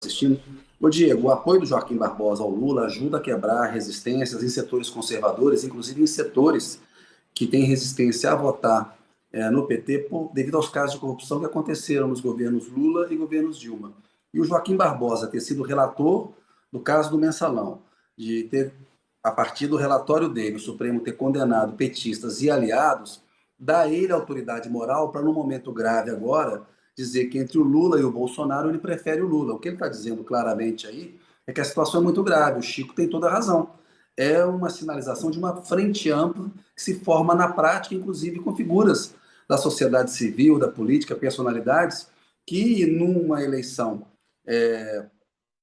assistindo. Ô Diego, o apoio do Joaquim Barbosa ao Lula ajuda a quebrar resistências em setores conservadores, inclusive em setores que têm resistência a votar no PT devido aos casos de corrupção que aconteceram nos governos Lula e governos Dilma. E o Joaquim Barbosa ter sido relator do caso do Mensalão, de ter, a partir do relatório dele, o Supremo ter condenado petistas e aliados, dá a ele autoridade moral para, num momento grave agora, dizer que entre o Lula e o Bolsonaro ele prefere o Lula. O que ele está dizendo claramente aí é que a situação é muito grave. O Chico tem toda a razão. É uma sinalização de uma frente ampla que se forma na prática, inclusive com figuras da sociedade civil, da política, personalidades que numa eleição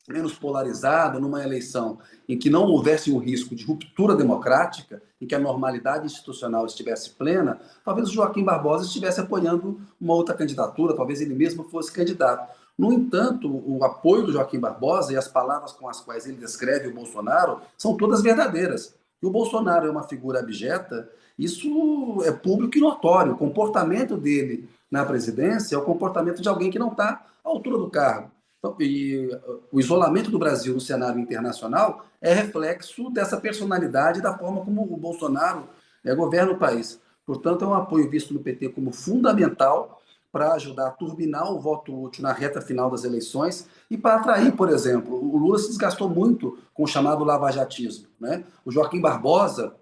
menos polarizada, numa eleição em que não houvesse um risco de ruptura democrática, em que a normalidade institucional estivesse plena, talvez o Joaquim Barbosa estivesse apoiando uma outra candidatura, talvez ele mesmo fosse candidato. No entanto, o apoio do Joaquim Barbosa e as palavras com as quais ele descreve o Bolsonaro são todas verdadeiras. E o Bolsonaro é uma figura abjeta, isso é público e notório. O comportamento dele na presidência é o comportamento de alguém que não está à altura do cargo. Então, e o isolamento do Brasil no cenário internacional é reflexo dessa personalidade, da forma como o Bolsonaro governa o país. Portanto, é um apoio visto no PT como fundamental para ajudar a turbinar o voto útil na reta final das eleições e para atrair, por exemplo, o Lula se desgastou muito com o chamado lavajatismo, né? O Joaquim Barbosa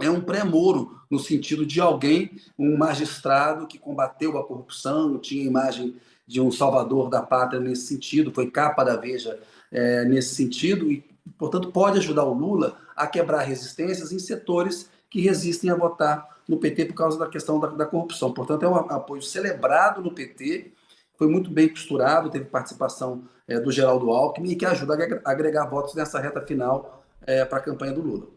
é um pré-Moro, no sentido de alguém, um magistrado que combateu a corrupção, tinha a imagem de um salvador da pátria nesse sentido, foi capa da Veja nesse sentido, e, portanto, pode ajudar o Lula a quebrar resistências em setores que resistem a votar no PT por causa da questão da corrupção. Portanto, é um apoio celebrado no PT, foi muito bem costurado, teve participação do Geraldo Alckmin, e que ajuda a agregar votos nessa reta final para a campanha do Lula.